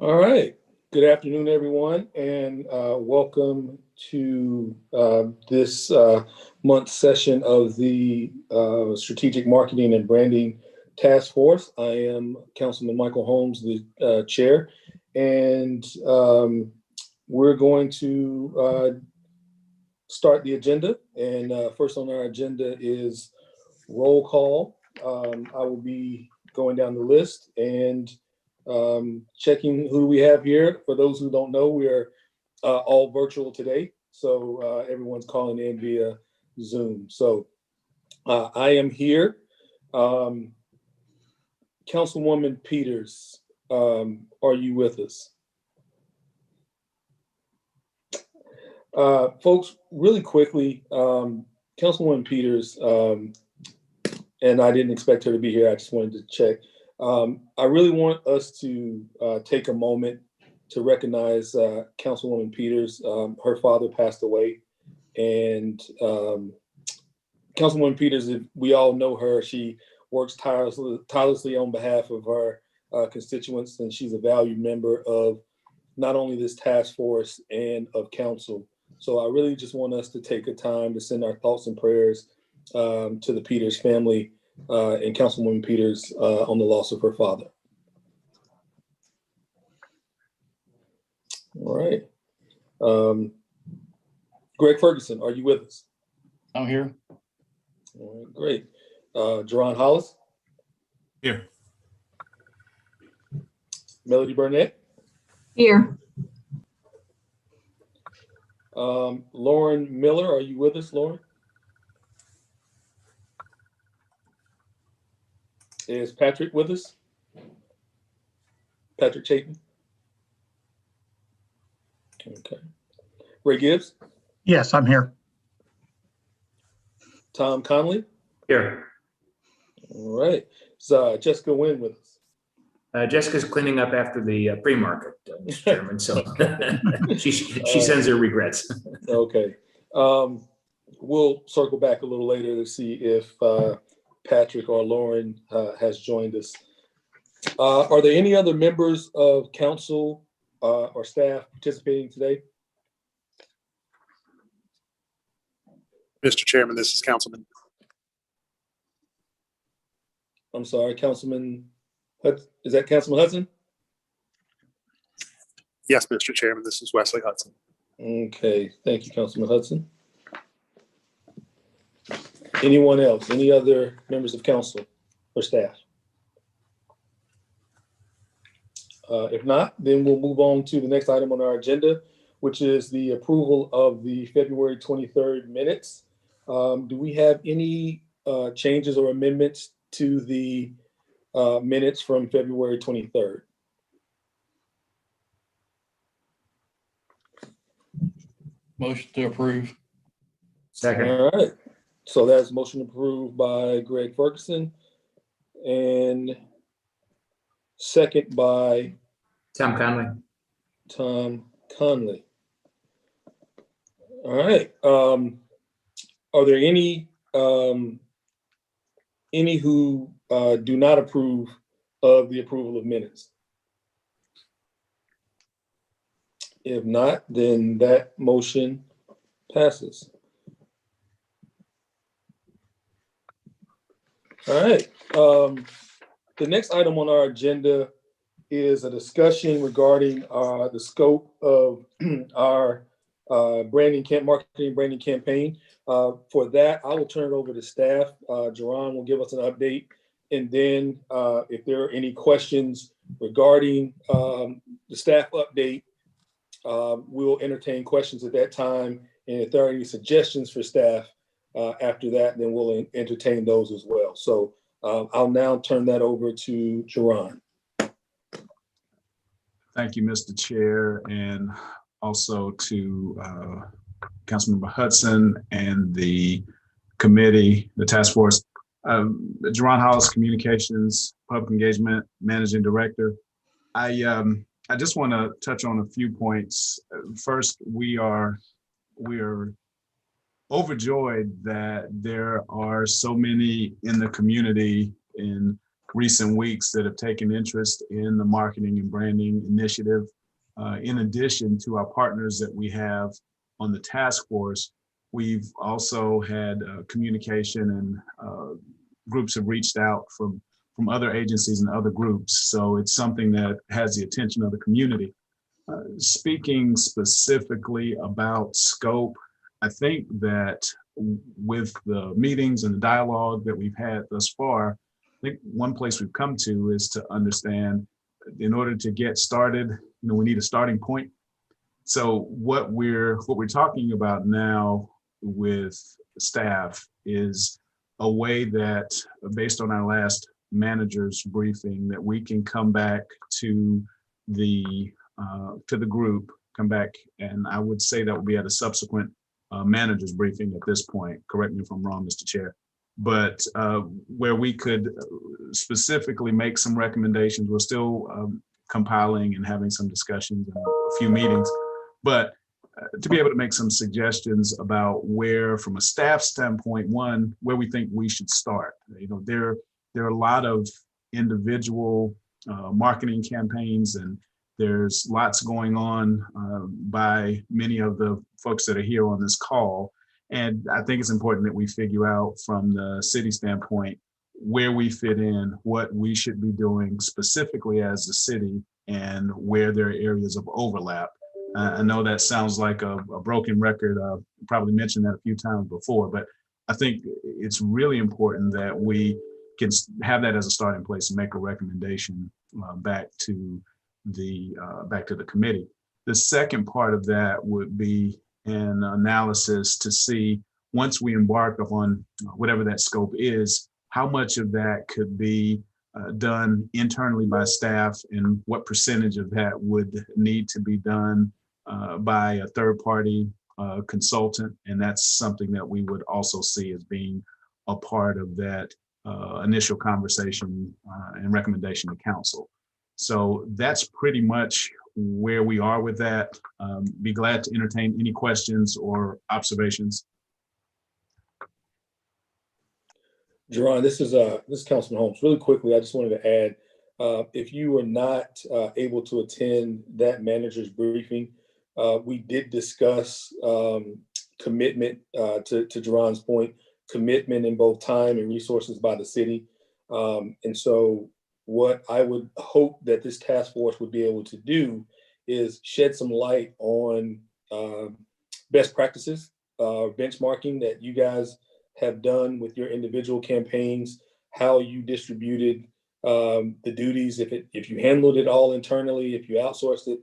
All right. Good afternoon, everyone, and welcome to this month's session of the Strategic Marketing and Branding Task Force. I am Councilman Michael Holmes, the chair, and we're going to start the agenda. And first on our agenda is roll call. I will be going down the list and checking who we have here. For those who don't know, we are all virtual today. So everyone's calling in via Zoom. So I am here. Councilwoman Peters, are you with us? Folks, really quickly, Councilwoman Peters, and I didn't expect her to be here. I just wanted to check. I really want us to take a moment to recognize Councilwoman Peters. Her father passed away, and Councilwoman Peters, if we all know her, she works tirelessly on behalf of our constituents, and she's a valued member of not only this task force and of council. So I really just want us to take a time to send our thoughts and prayers to the Peters family and Councilwoman Peters on the loss of her father. All right. Greg Ferguson, are you with us? I'm here. All right, great. Jerron Hollis? Here. Melody Burnett? Here. Lauren Miller, are you with us, Lauren? Is Patrick with us? Patrick Chapin? Okay. Ray Gibbs? Yes, I'm here. Tom Conley? Here. All right. Is Jessica Nguyen with us? Jessica's cleaning up after the pre-market, Mr. Chairman, so she sends her regrets. Okay. We'll circle back a little later to see if Patrick or Lauren has joined us. Are there any other members of council or staff participating today? Mr. Chairman, this is Councilman. I'm sorry, Councilman. Is that Councilman Hudson? Yes, Mr. Chairman, this is Wesley Hudson. Okay, thank you, Councilman Hudson. Anyone else? Any other members of council or staff? If not, then we'll move on to the next item on our agenda, which is the approval of the February 23rd minutes. Do we have any changes or amendments to the minutes from February 23rd? Motion to approve. Second. All right. So that's motion approved by Greg Ferguson and second by Tom Conley. Tom Conley. All right. Are there any who do not approve of the approval of minutes? If not, then that motion passes. All right. The next item on our agenda is a discussion regarding the scope of our marketing branding campaign. For that, I will turn it over to staff. Jerron will give us an update. And then if there are any questions regarding the staff update, we'll entertain questions at that time. And if there are any suggestions for staff after that, then we'll entertain those as well. So I'll now turn that over to Jerron. Thank you, Mr. Chair, and also to Councilmember Hudson and the committee, the task force. Jerron Hollis, Communications, Public Engagement Managing Director. I just want to touch on a few points. First, we are overjoyed that there are so many in the community in recent weeks that have taken interest in the marketing and branding initiative. In addition to our partners that we have on the task force, we've also had communication and groups have reached out from other agencies and other groups. So it's something that has the attention of the community. Speaking specifically about scope, I think that with the meetings and the dialogue that we've had thus far, I think one place we've come to is to understand in order to get started, we need a starting point. So what we're talking about now with staff is a way that, based on our last manager's briefing, that we can come back to the group, come back, and I would say that will be at a subsequent manager's briefing at this point. Correct me if I'm wrong, Mr. Chair. But where we could specifically make some recommendations. We're still compiling and having some discussions and a few meetings, but to be able to make some suggestions about where, from a staff standpoint, one, where we think we should start. There are a lot of individual marketing campaigns, and there's lots going on by many of the folks that are here on this call. And I think it's important that we figure out from the city standpoint where we fit in, what we should be doing specifically as a city, and where there are areas of overlap. I know that sounds like a broken record. Probably mentioned that a few times before, but I think it's really important that we can have that as a starting place and make a recommendation back to the committee. The second part of that would be an analysis to see, once we embark upon whatever that scope is, how much of that could be done internally by staff, and what percentage of that would need to be done by a third-party consultant. And that's something that we would also see as being a part of that initial conversation and recommendation to council. So that's pretty much where we are with that. Be glad to entertain any questions or observations. Jerron, this is Councilman Holmes. Really quickly, I just wanted to add, if you were not able to attend that manager's briefing, we did discuss commitment, to Jerron's point, commitment in both time and resources by the city. And so what I would hope that this task force would be able to do is shed some light on best practices, benchmarking that you guys have done with your individual campaigns, how you distributed the duties, if you handled it all internally, if you outsourced it,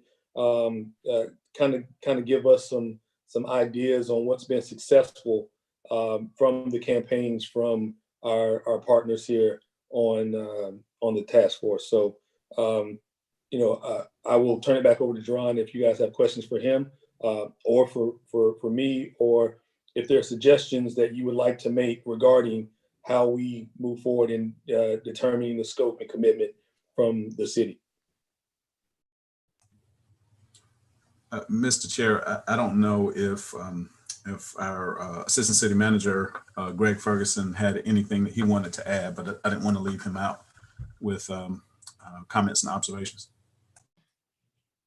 kind of give us some ideas on what's been successful from the campaigns from our partners here on the task force. So, I will turn it back over to Jerron if you guys have questions for him or for me, or if there are suggestions that you would like to make regarding how we move forward in determining the scope and commitment from the city. Mr. Chair, I don't know if our Assistant City Manager, Greg Ferguson, had anything that he wanted to add, but I didn't want to leave him out with comments and observations.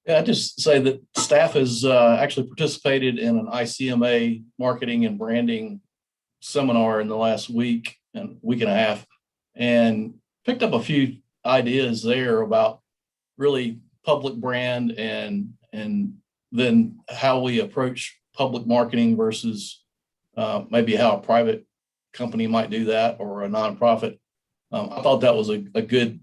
Yeah, I just say that staff has actually participated in an ICMA marketing and branding seminar in the last week and a half, and picked up a few ideas there about really public brand and then how we approach public marketing versus maybe how a private company might do that, or a nonprofit. I thought that was a good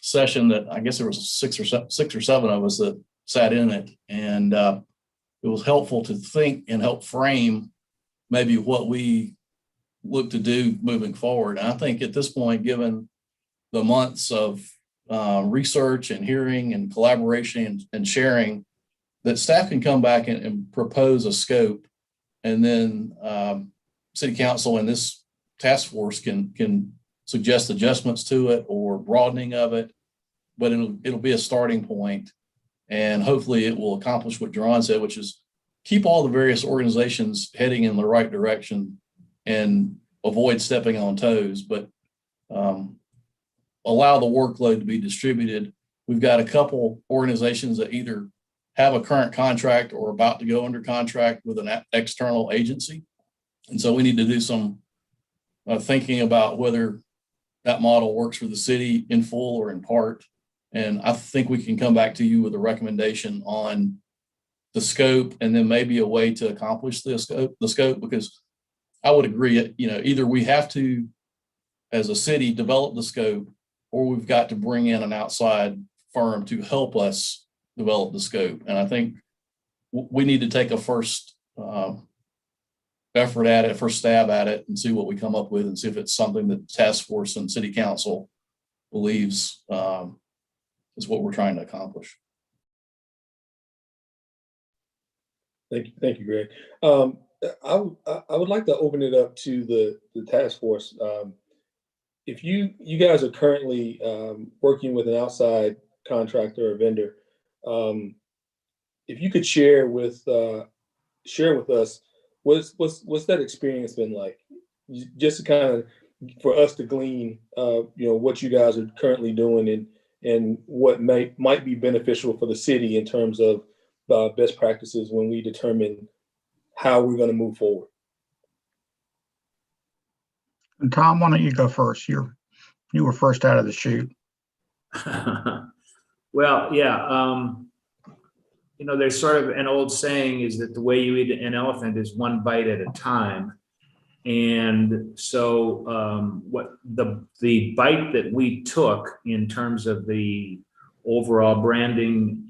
session that I guess there was six or seven of us that sat in it, and it was helpful to think and help frame maybe what we look to do moving forward. And I think at this point, given the months of research and hearing and collaboration and sharing, that staff can come back and propose a scope, and then city council and this task force can suggest adjustments to it or broadening of it, but it'll be a starting point, and hopefully it will accomplish what Jerron said, which is keep all the various organizations heading in the right direction and avoid stepping on toes. But allow the workload to be distributed. We've got a couple organizations that either have a current contract or about to go under contract with an external agency. And so we need to do some thinking about whether that model works for the city in full or in part. And I think we can come back to you with a recommendation on the scope and then maybe a way to accomplish the scope, because I would agree, either we have to, as a city, develop the scope, or we've got to bring in an outside firm to help us develop the scope. And I think we need to take a first effort at it, first stab at it, and see what we come up with, and see if it's something that the task force and city council believes is what we're trying to accomplish. Thank you, Greg. I would like to open it up to the task force. If you guys are currently working with an outside contractor or vendor, if you could share with us what's that experience been like, just to kind of for us to glean, what you guys are currently doing and what might be beneficial for the city in terms of best practices when we determine how we're going to move forward. And Tom, why don't you go first? You were first out of the chute. Well, yeah. There's sort of an old saying is that the way you eat an elephant is one bite at a time. And so what the bite that we took in terms of the overall branding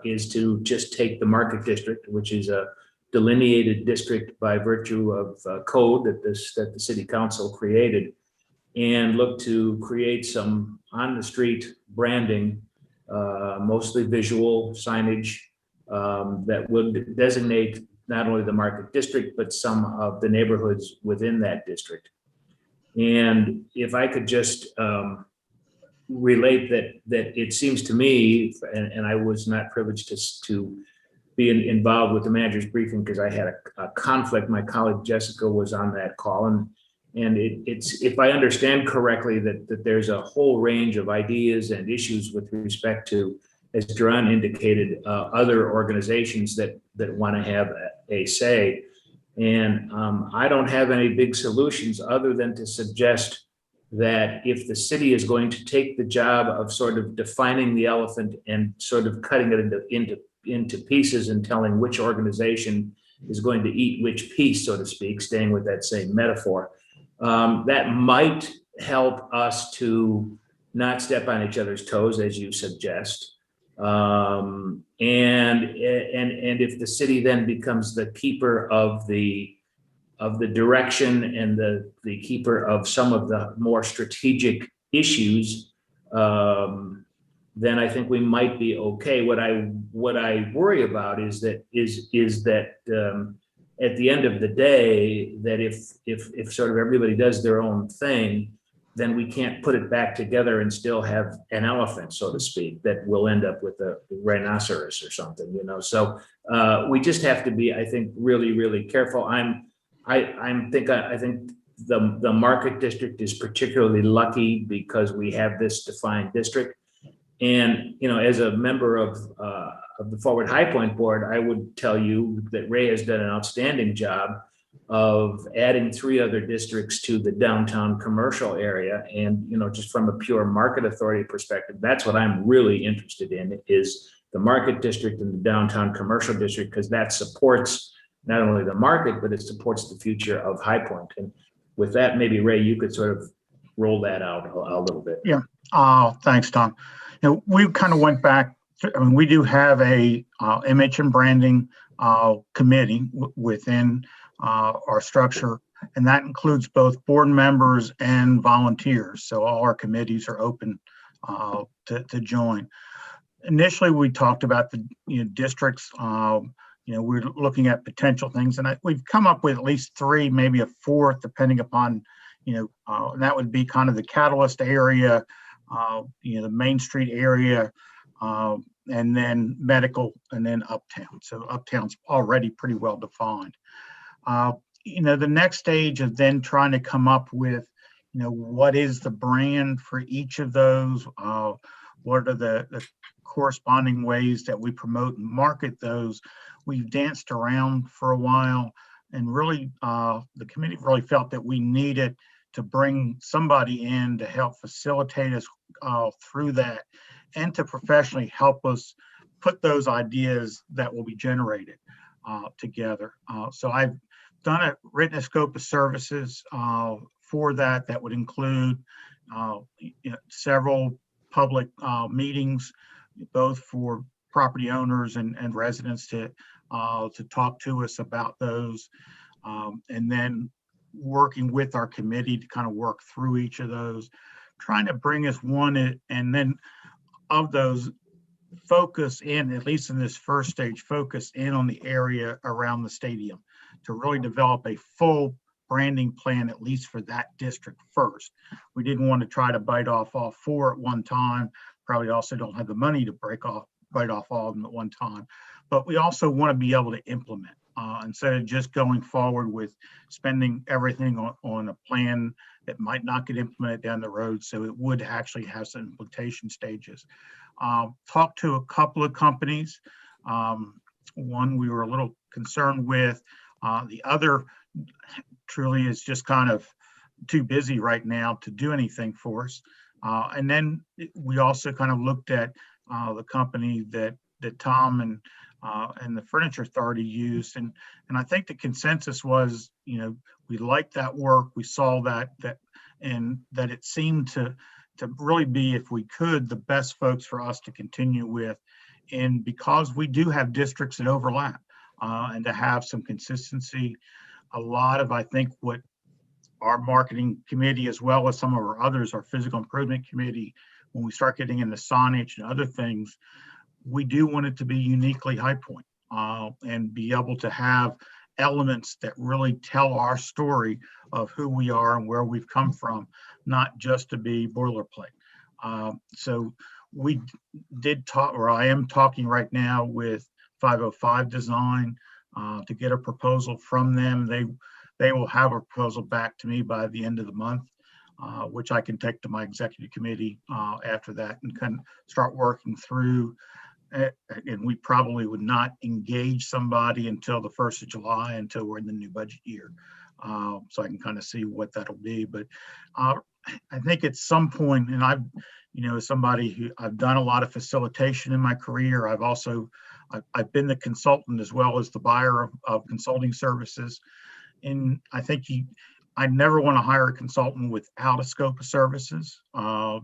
is to just take the market district, which is a delineated district by virtue of code that the city council created, and look to create some on the street branding, mostly visual signage that would designate not only the market district, but some of the neighborhoods within that district. And if I could just relate that it seems to me, and I was not privileged to be involved with the manager's briefing because I had a conflict. My colleague Jessica was on that call, and it's if I understand correctly that there's a whole range of ideas and issues with respect to, as Duran indicated, other organizations that want to have a say. And I don't have any big solutions other than to suggest that if the city is going to take the job of sort of defining the elephant and sort of cutting it into pieces and telling which organization is going to eat which piece, so to speak, staying with that same metaphor, that might help us to not step on each other's toes, as you suggest. And if the city then becomes the keeper of the direction and the keeper of some of the more strategic issues, then I think we might be okay. What I worry about is that at the end of the day, that if sort of everybody does their own thing, then we can't put it back together and still have an elephant, so to speak, that will end up with a rhinoceros or something, So we just have to be, I think, really, really careful. I think the market district is particularly lucky because we have this defined district. And, as a member of the Forward High Point board, I would tell you that Ray has done an outstanding job of adding 3 other districts to the downtown commercial area. And, just from a pure market authority perspective, that's what I'm really interested in, is the market district and the downtown commercial district, because that supports not only the market, but it supports the future of High Point. And with that, maybe Ray, you could sort of roll that out a little bit. Yeah. Thanks, Tom. We kind of went back. We do have a image and branding committee within our structure, and that includes both board members and volunteers. So all our committees are open to join. Initially, we talked about the districts. We're looking at potential things, and we've come up with at least 3, maybe a 4th, depending upon and that would be kind of the Catalyst area, the Main Street area, and then medical, and then Uptown. So Uptown's already pretty well defined. The next stage of then trying to come up with, what is the brand for each of those? What are the corresponding ways that we promote and market those? We've danced around for a while, and really the committee really felt that we needed to bring somebody in to help facilitate us through that, and to professionally help us put those ideas that will be generated together. So I've written a scope of services for that would include several public meetings, both for property owners and residents to talk to us about those, and then working with our committee to kind of work through each of those, trying to bring us one, and then of those, focus in, at least in this first stage, focus in on the area around the stadium to really develop a full branding plan, at least for that district first. We didn't want to try to bite off all four at one time. Probably also don't have the money to bite off all of them at one time. But we also want to be able to implement instead of just going forward with spending everything on a plan that might not get implemented down the road. So it would actually have some implementation stages. Talked to a couple of companies. One we were a little concerned with. The other truly is just kind of too busy right now to do anything for us. And then we also kind of looked at the company that Tom and the Furniture Authority used, and I think the consensus was, we liked that work. We saw that and that it seemed to really be, if we could, the best folks for us to continue with, and because we do have districts that overlap, and to have some consistency. A lot of, I think, what our marketing committee, as well as some of our others, our physical improvement committee, when we start getting into signage and other things, we do want it to be uniquely High Point, and be able to have elements that really tell our story of who we are and where we've come from, not just to be boilerplate. So we did talk, or I am talking right now with 505 Design to get a proposal from them. They will have a proposal back to me by the end of the month, which I can take to my executive committee after that and kind of start working through. And we probably would not engage somebody until the 1st of July, until we're in the new budget year. So I can kind of see what that'll be. But I think at some point, and I've, as somebody who I've done a lot of facilitation in my career, I've been the consultant as well as the buyer of consulting services. And I think I never want to hire a consultant without a scope of services,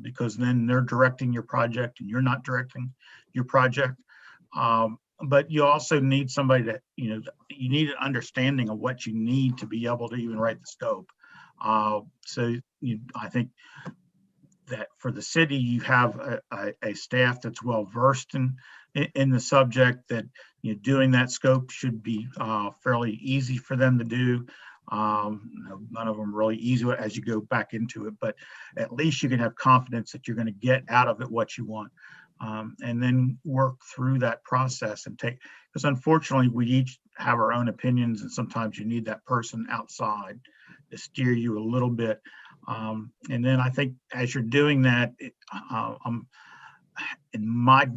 because then they're directing your project and you're not directing your project. But you also need somebody that, you need an understanding of what you need to be able to even write the scope. So I think that for the city, you have a staff that's well versed in the subject, that doing that scope should be fairly easy for them to do. None of them really easy as you go back into it, but at least you can have confidence that you're going to get out of it what you want, and then work through that process and because unfortunately we each have our own opinions, and sometimes you need that person outside to steer you a little bit. And then I think as you're doing that, in my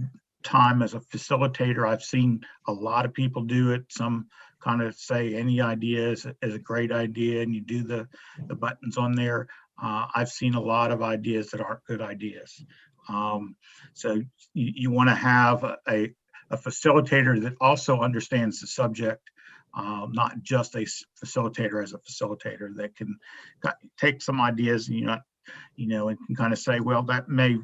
time as a facilitator, I've seen a lot of people do it. Some kind of say any idea is a great idea, and you do the buttons on there. I've seen a lot of ideas that aren't good ideas. So you want to have a facilitator that also understands the subject, not just a facilitator as a facilitator that can take some ideas and and can kind of say, well, that may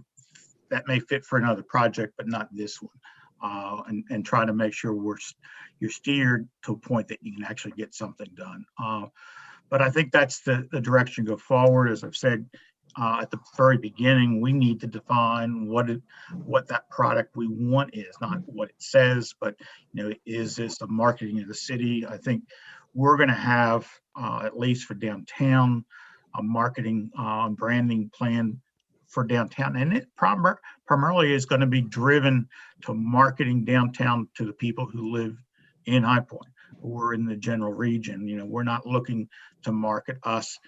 fit for another project, but not this one, and try to make sure you're steered to a point that you can actually get something done. But I think that's the direction to go forward. As I've said at the very beginning, we need to define what that product we want is, not what it says, but is this the marketing of the city? I think we're going to have, at least for downtown, a marketing branding plan for downtown, and it primarily is going to be driven to marketing downtown to the people who live in High Point or in the general region. We're not looking to market us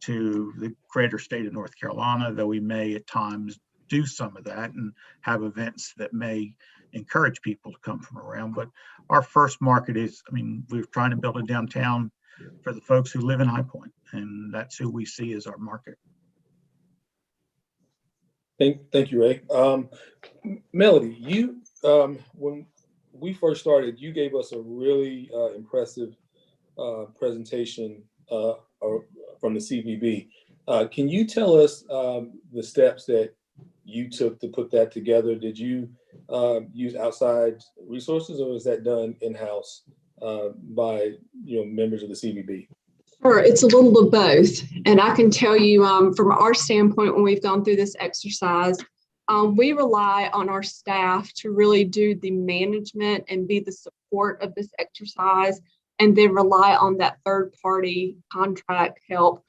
to the greater state of North Carolina, though we may at times do some of that and have events that may encourage people to come from around. But our first market is, I mean, we're trying to build a downtown for the folks who live in High Point, and that's who we see as our market. Thank you, Ray. Melody, you when we first started, you gave us a really impressive presentation from the CVB. Can you tell us the steps that you took to put that together? Did you use outside resources, or was that done in-house by members of the CVB? Sure, it's a little of both. And I can tell you from our standpoint, when we've gone through this exercise, we rely on our staff to really do the management and be the support of this exercise, and then rely on that third party contract help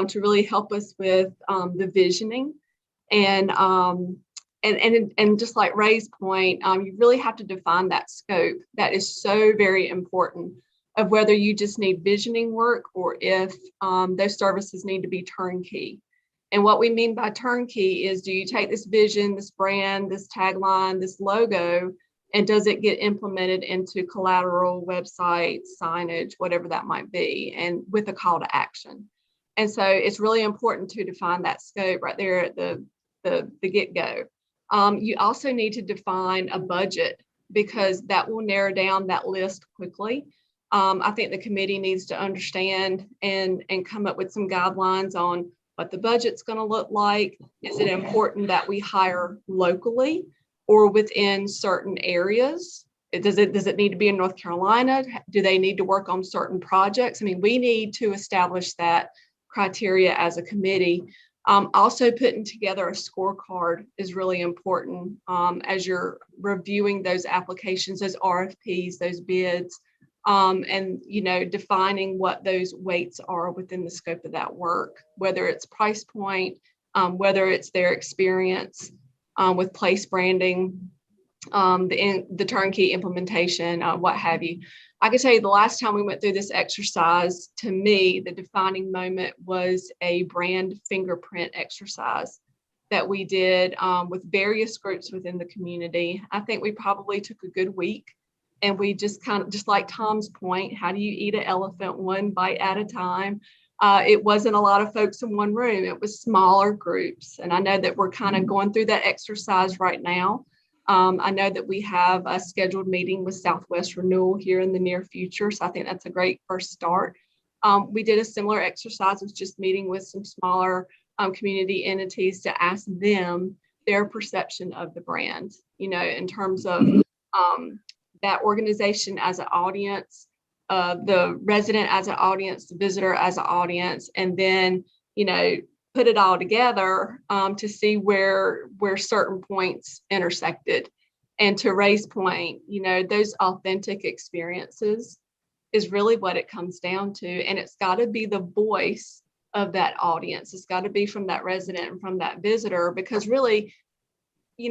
to really help us with the visioning. And just like Ray's point, you really have to define that scope. That is so very important, of whether you just need visioning work or if those services need to be turnkey. And what we mean by turnkey is, do you take this vision, this brand, this tagline, this logo, and does it get implemented into collateral, website, signage, whatever that might be, and with a call to action? And so it's really important to define that scope right there at the get-go. You also need to define a budget, because that will narrow down that list quickly. I think the committee needs to understand and come up with some guidelines on what the budget's going to look like. Is it important that we hire locally or within certain areas? Does it need to be in North Carolina? Do they need to work on certain projects? I mean, we need to establish that criteria as a committee. Also, putting together a scorecard is really important as you're reviewing those applications, those RFPs, those bids, and defining what those weights are within the scope of that work, whether it's price point, whether it's their experience with place branding, the turnkey implementation, what have you. I can tell you the last time we went through this exercise, to me, the defining moment was a brand fingerprint exercise that we did with various groups within the community. I think we probably took a good week, and we just like Tom's point, how do you eat an elephant one bite at a time? It wasn't a lot of folks in one room. It was smaller groups. And I know that we're kind of going through that exercise right now. I know that we have a scheduled meeting with Southwest Renewal here in the near future. So I think that's a great first start. We did a similar exercise with just meeting with some smaller community entities to ask them their perception of the brand, in terms of that organization as an audience, the resident as an audience, the visitor as an audience, and then, put it all together to see where certain points intersected. And to Ray's point, those authentic experiences is really what it comes down to. And it's got to be the voice of that audience. It's got to be from that resident and from that visitor, because really,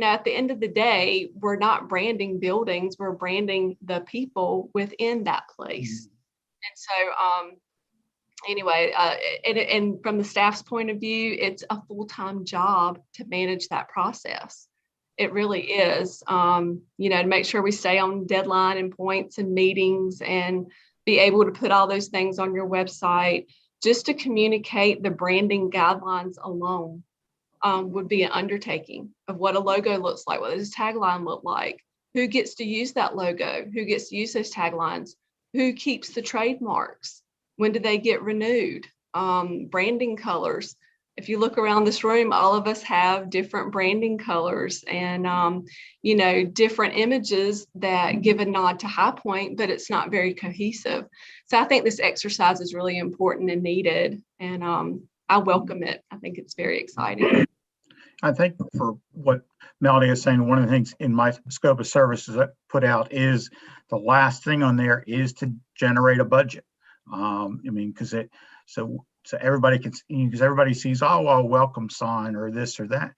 at the end of the day, we're not branding buildings, we're branding the people within that place. And so, anyway, and from the staff's point of view, it's a full-time job to manage that process. It really is, to make sure we stay on deadline and points and meetings and be able to put all those things on your website. Just to communicate the branding guidelines alone would be an undertaking of what a logo looks like, what does a tagline look like, who gets to use that logo, who gets to use those taglines, who keeps the trademarks, when do they get renewed, branding colors. If you look around this room, all of us have different branding colors and, different images that give a nod to High Point, but it's not very cohesive. So I think this exercise is really important and needed, and I welcome it. I think it's very exciting. I think for what Melody is saying, one of the things in my scope of services I put out is the last thing on there is to generate a budget. Because so everybody can, because everybody sees, a welcome sign or this or that.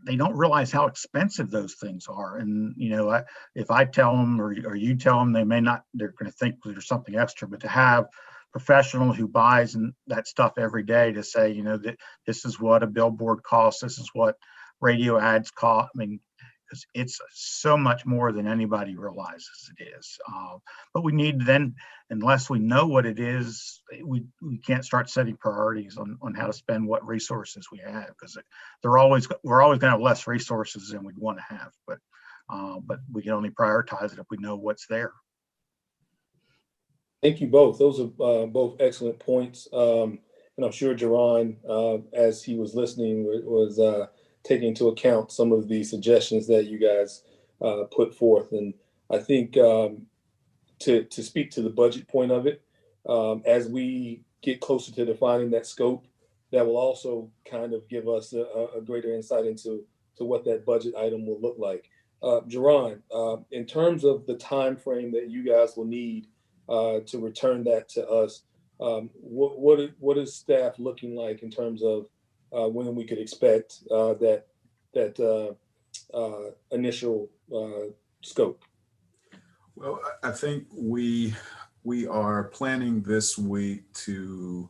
They don't realize how expensive those things are. And, if I tell them or you tell them, they may not, they're going to think there's something extra, but to have professional who buys that stuff every day to say, that this is what a billboard costs, this is what radio ads cost. I mean, it's so much more than anybody realizes it is. But we need then, unless we know what it is, we can't start setting priorities on how to spend what resources we have, because we're always going to have less resources than we'd want to have. But we can only prioritize it if we know what's there. Thank you both. Those are both excellent points. And I'm sure Jerron, as he was listening, was taking into account some of the suggestions that you guys put forth. And I think to speak to the budget point of it, as we get closer to defining that scope, that will also kind of give us a greater insight into what that budget item will look like. Jerron, in terms of the time frame that you guys will need to return that to us, what is staff looking like in terms of when we could expect that initial scope? Well, I think we are planning this week to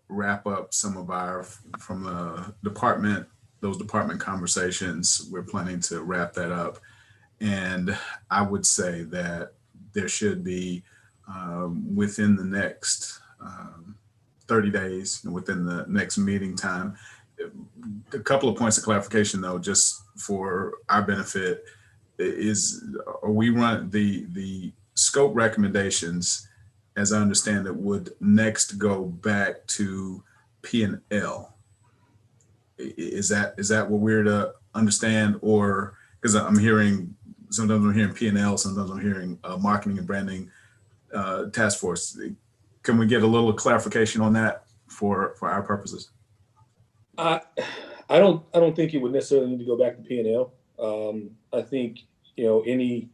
wrap up some of from the department, those department conversations. We're planning to wrap that up. And I would say that there should be within the next 30 days, within the next meeting time. A couple of points of clarification, though, just for our benefit, are we run the scope recommendations, as I understand it, would next go back to P&L. Is that what we're to understand? Or because sometimes I'm hearing P&L, sometimes I'm hearing marketing and branding task force. Can we get a little clarification on that for our purposes? I don't think it would necessarily need to go back to P&L. I think any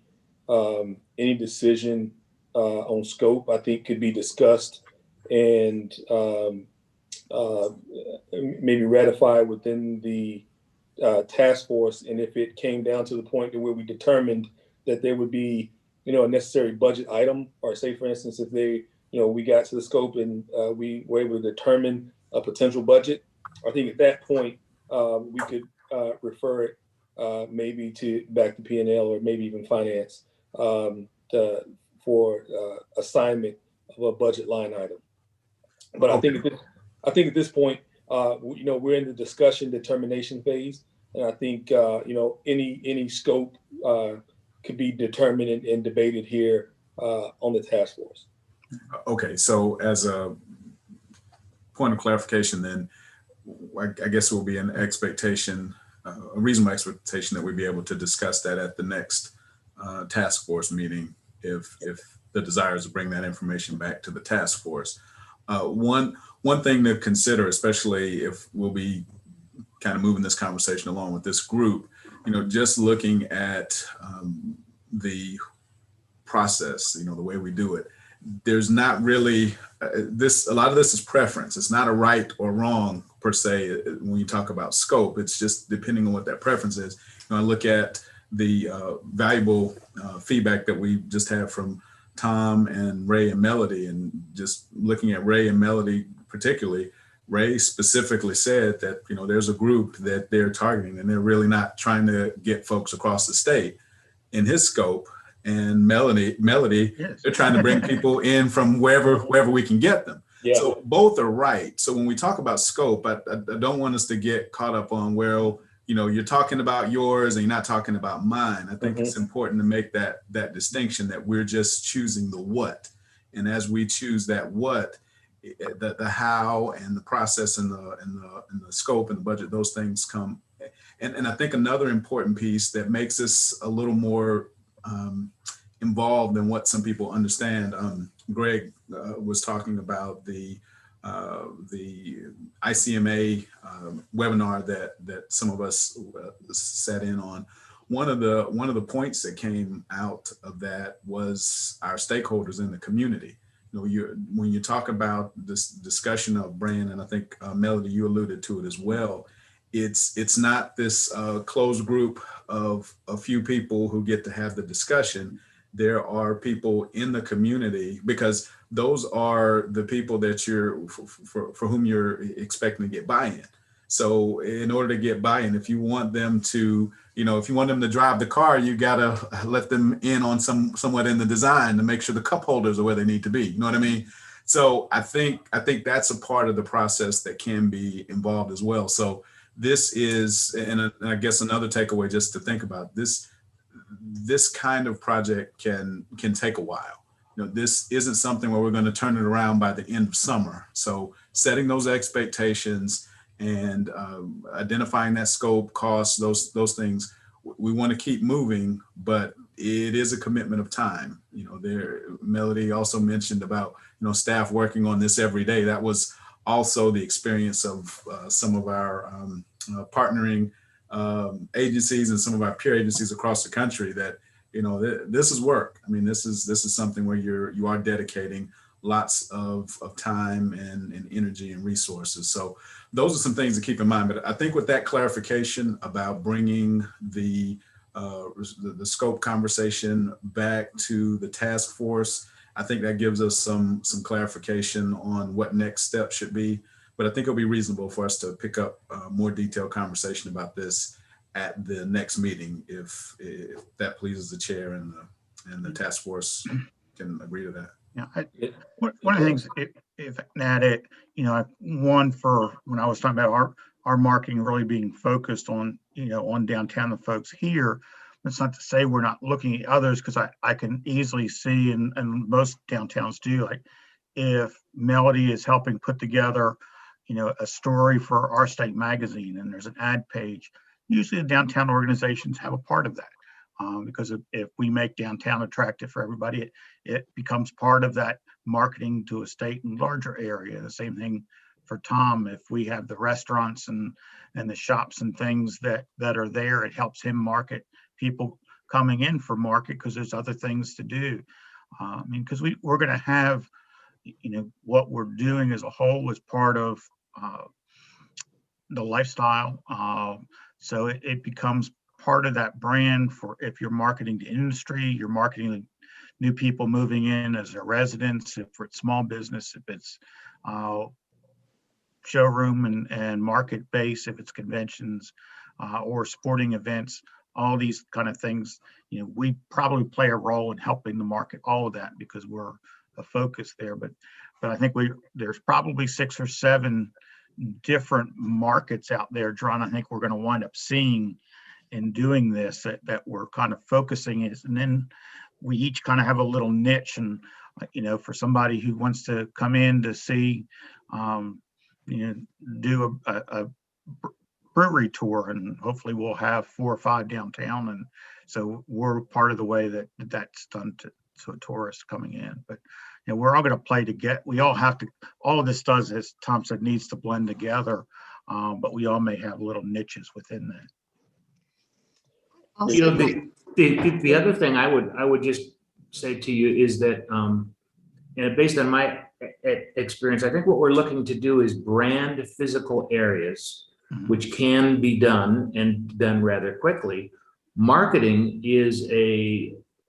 decision on scope, I think, could be discussed and maybe ratified within the task force. And if it came down to the point where we determined that there would be a necessary budget item, or say, for instance, if we got to the scope and we were able to determine a potential budget, I think at that point we could refer it maybe back to P&L or maybe even finance for assignment of a budget line item. But okay. I think at this point, we're in the discussion determination phase, and I think any scope could be determined and debated here on the task force. Okay, so as a point of clarification, then I guess it will be an expectation, a reasonable expectation, that we'd be able to discuss that at the next task force meeting if the desire is to bring that information back to the task force. One thing to consider, especially if we'll be kind of moving this conversation along with this group, just looking at the process, the way we do it, there's not really a lot of this is preference. It's not a right or wrong per se when you talk about scope. It's just depending on what that preference is. I look at the valuable feedback that we just had from Tom and Ray and Melody, and just looking at Ray and Melody particularly, Ray specifically said that there's a group that they're targeting and they're really not trying to get folks across the state in his scope. And Melody, yes. They're trying to bring people in from wherever we can get them. Yeah. So both are right. So when we talk about scope, I don't want us to get caught up on, well, you're talking about yours and you're not talking about mine. I think it's important to make that distinction, that we're just choosing the what. And as we choose that what, the how and the process and the scope and the budget, those things come. And I think another important piece that makes us a little more involved in what some people understand. Greg was talking about the ICMA webinar that some of us sat in on. One of the points that came out of that was our stakeholders in the community. When you talk about this discussion of brand, and I think Melody, you alluded to it as well, it's not this closed group of a few people who get to have the discussion. there are people in the community, because those are the people that you're for whom you're expecting to get buy-in. So in order to get buy-in, if you want them to, if you want them to drive the car, you gotta let them in on somewhat in the design to make sure the cup holders are where they need to be. You know what I mean? So I think that's a part of the process that can be involved as well. So this is, and I guess another takeaway just to think about, this kind of project can take a while. This isn't something where we're going to turn it around by the end of summer. So setting those expectations and identifying that scope, costs, those things, we want to keep moving, but it is a commitment of time. Melody also mentioned about, staff working on this every day. That was also the experience of some of our partnering agencies and some of our peer agencies across the country, that this is work. I mean, this is something where you are dedicating lots of time and energy and resources. So those are some things to keep in mind. But I think with that clarification about bringing the scope conversation back to the task force, I think that gives us some clarification on what next steps should be. But I think it'll be reasonable for us to pick up more detailed conversation about this at the next meeting, if that pleases the chair and the task force can agree to that. Yeah, one of the things, if at it, one, for when I was talking about our marketing really being focused on, on downtown, the folks here, it's not to say we're not looking at others, because I can easily see, and most downtowns do, like if Melody is helping put together, a story for Our State magazine, and there's an ad page, usually the downtown organizations have a part of that. Because if we make downtown attractive for everybody, it becomes part of that marketing to a state and larger area. The same thing for Tom. If we have the restaurants and the shops and things that are there, it helps him market people coming in for market, because there's other things to do. Because we're going to have, what we're doing as a whole is part of the lifestyle. So it becomes part of that brand. For if you're marketing to industry, you're marketing new people moving in as their residents, if it's small business, if it's showroom and market base, if it's conventions or sporting events, all these kind of things, we probably play a role in helping to market all of that, because we're a focus there. But I think there's probably 6 or 7 different markets out there, John. I think we're going to wind up seeing in doing this that we're kind of focusing is, and then we each kind of have a little niche. And for somebody who wants to come in to see do a brewery tour, and hopefully we'll have 4 or 5 downtown, and so we're part of the way that's done to tourists coming in. But we're all going to play to we all have to, all of this does, as Tom said, needs to blend together, but we all may have little niches within that. The other thing I would just say to you is that, based on my experience, I think what we're looking to do is brand physical areas, which can be done and done rather quickly. Marketing is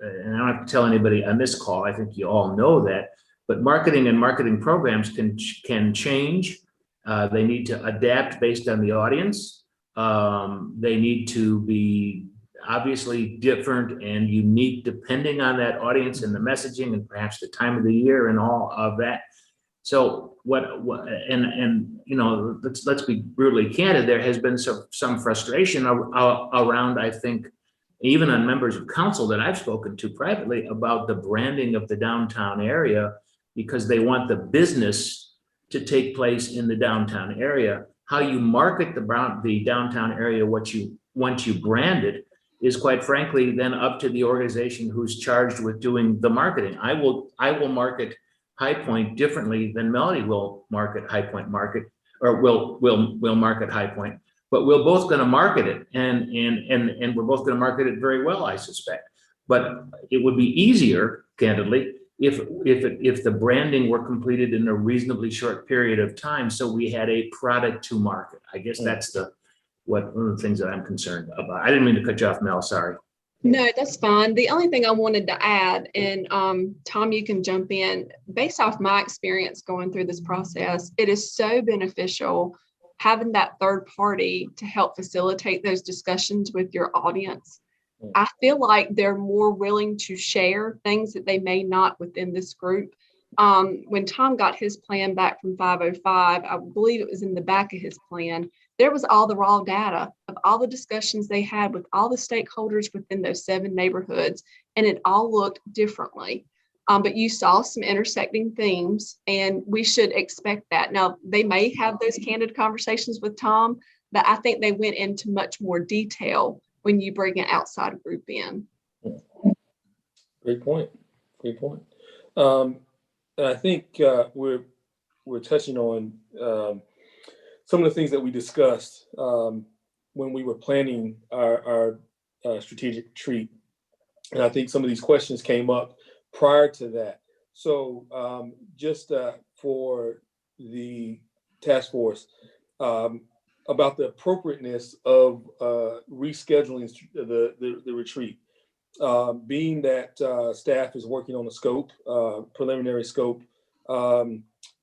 and I don't have to tell anybody on this call, I think you all know that, but marketing and marketing programs can change. They need to adapt based on the audience. They need to be obviously different and unique depending on that audience and the messaging and perhaps the time of the year and all of that. So let's be brutally candid. There has been some frustration around, I think, even on members of council that I've spoken to privately, about the branding of the downtown area, because they want the business to take place in the downtown area. How you market the downtown area, once you brand it, is quite frankly then up to the organization who's charged with doing the marketing. I will market High Point differently than Melody will market High Point or will market High Point, but we're both going to market it, and we're both going to market it very well, I suspect. But it would be easier, candidly, if the branding were completed in a reasonably short period of time, so we had a product to market. I guess that's one of the things that I'm concerned about. I didn't mean to cut you off, Mel. Sorry. No, that's fine. The only thing I wanted to add, and Tom, you can jump in, based off my experience going through this process, it is so beneficial having that third party to help facilitate those discussions with your audience. I feel like they're more willing to share things that they may not within this group. When Tom got his plan back from 505, I believe it was in the back of his plan, there was all the raw data of all the discussions they had with all the stakeholders within those 7 neighborhoods, and it all looked differently. But you saw some intersecting themes, and we should expect that. Now, they may have those candid conversations with Tom, but I think they went into much more detail when you bring an outside group in. Great point. Great point. And I think we're touching on some of the things that we discussed when we were planning our strategic retreat. And I think some of these questions came up prior to that. So just for the task force, about the appropriateness of rescheduling the retreat. Being that staff is working on a scope, preliminary scope,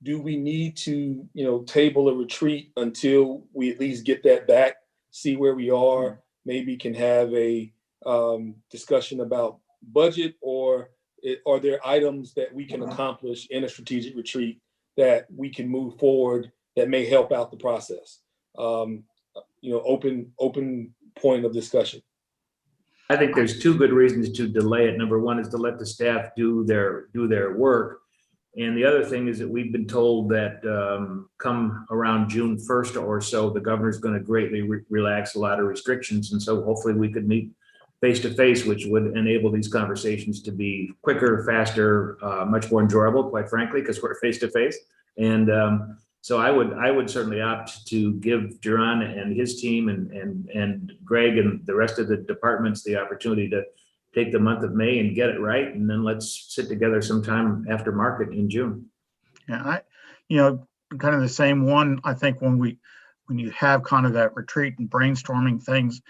do we need to, table a retreat until we at least get that back, see where we are, maybe can have a discussion about budget, or are there items that we can accomplish in a strategic retreat that we can move forward that may help out the process? Open point of discussion. I think there's 2 good reasons to delay it. Number one is to let the staff do their work. And the other thing is that we've been told that come around June 1st or so, the governor's going to greatly relax a lot of restrictions. And so hopefully we could meet face to face, which would enable these conversations to be quicker, faster, much more enjoyable, quite frankly, because we're face to face. And so I would certainly opt to give Jaron and his team and Greg and the rest of the departments the opportunity to take the month of May and get it right. And then let's sit together sometime after market in June. Yeah, kind of the same one. I think when you have kind of that retreat and brainstorming things,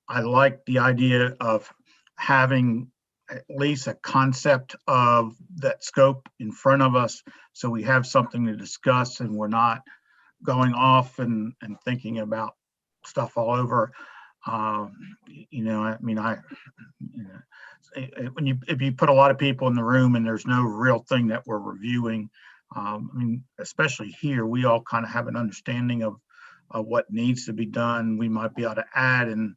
I like the idea of having at least a concept of that scope in front of us, so we have something to discuss and we're not going off and thinking about stuff all over. If you put a lot of people in the room and there's no real thing that we're reviewing, especially here, we all kind of have an understanding of what needs to be done. We might be able to add and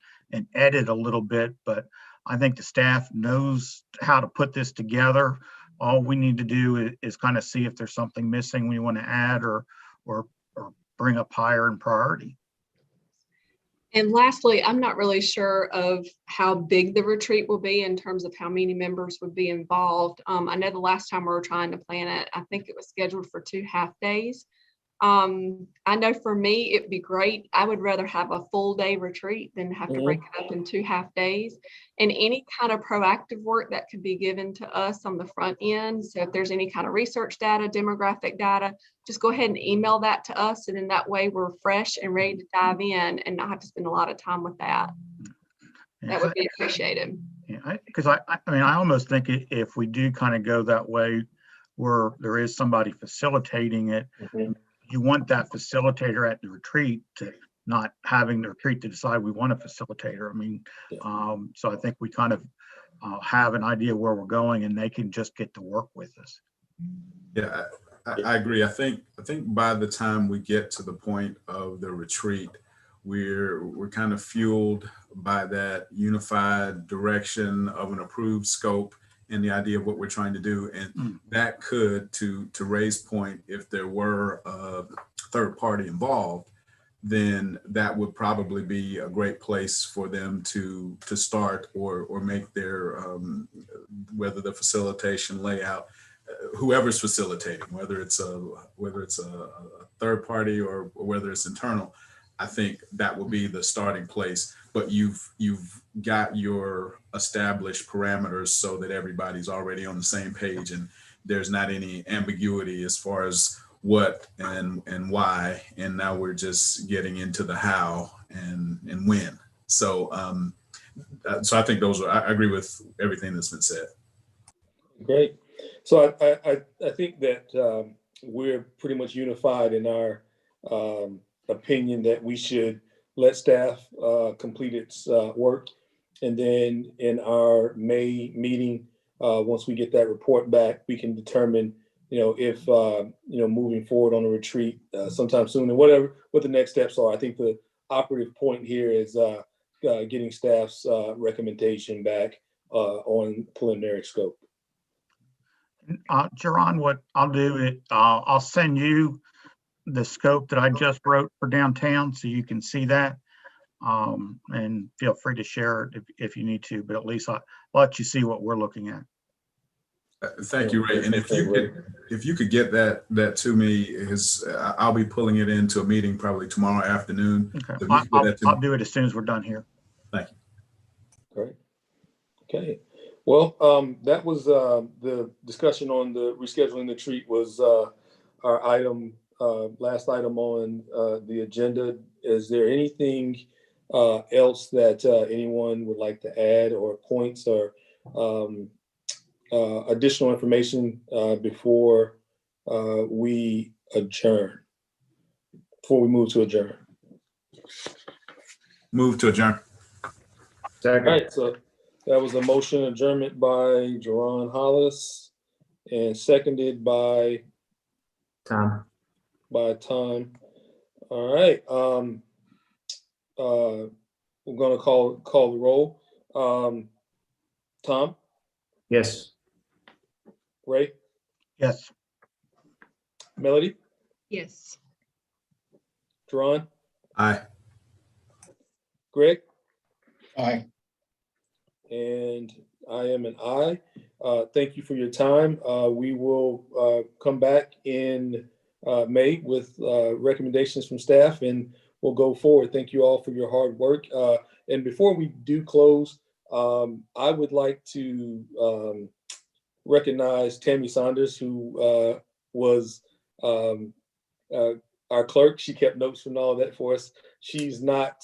edit a little bit, but I think the staff knows how to put this together. All we need to do is kind of see if there's something missing we want to add or bring up higher in priority. And lastly, I'm not really sure of how big the retreat will be in terms of how many members would be involved. I know the last time we were trying to plan it, I think it was scheduled for 2 half days. I know for me, it'd be great. I would rather have a full day retreat than have to break it up in 2 half days. And any kind of proactive work that could be given to us on the front end. So if there's any kind of research data, demographic data, just go ahead and email that to us. And in that way, we're fresh and ready to dive in and not have to spend a lot of time with that. That would be appreciated. Yeah, because I almost think if we do kind of go that way, where there is somebody facilitating it, you want that facilitator at the retreat to not having the retreat to decide we want a facilitator. So I think we kind of have an idea where we're going and they can just get to work with us. Yeah, I agree. I think by the time we get to the point of the retreat, we're kind of fueled by that unified direction of an approved scope and the idea of what we're trying to do. And that could, to Ray's point, if there were a third party involved, then that would probably be a great place for them to start or make their, whether the facilitation layout, whoever's facilitating, whether it's a third party or whether it's internal. I think that will be the starting place, but you've got your established parameters so that everybody's already on the same page and there's not any ambiguity as far as what and why. And now we're just getting into the how and when. So so I think I agree with everything that's been said. Great. So I think that we're pretty much unified in our opinion that we should let staff complete its work. And then in our May meeting, once we get that report back, we can determine, if, moving forward on a retreat sometime soon and what the next steps are. I think the operative point here is getting staff's recommendation back on preliminary scope. Jerron, what I'll do is I'll send you the scope that I just wrote for downtown so you can see that. And feel free to share it if you need to, but at least I'll let you see what we're looking at. Thank you, Ray. And if you could get that to me, I'll be pulling it into a meeting probably tomorrow afternoon. Okay, So if you could I'll do it as soon as we're done here. Thank you. Great. Okay. Well, that was the discussion on the rescheduling the retreat was our item, last item on the agenda. Is there anything else that anyone would like to add, or points, or additional information before we adjourn? Before we move to adjourn. Move to adjourn. Second. All right. So that was a motion adjournment by Jerron Hollis and seconded by Tom. Tom. All right. We're going to call the roll. Tom, Yes. Ray, Yes. Melody, Yes. Jerron, Aye. Greg, Aye. and I am an aye. Thank you for your time. We will come back in May with recommendations from staff, and we'll go forward. Thank you all for your hard work. And before we do close, I would like to recognize Tammy Saunders, who was our clerk. She kept notes from all of that for us. She's not,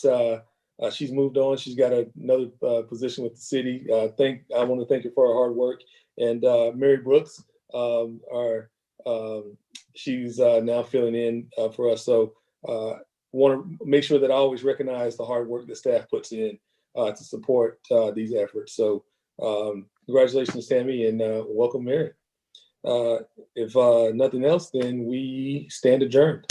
she's moved on. She's got another position with the city. I want to thank her for her hard work. And Mary Brooks, she's now filling in for us. So want to make sure that I always recognize the hard work that staff puts in to support these efforts. So congratulations, Tammy, and welcome, Mary. If nothing else, then we stand adjourned.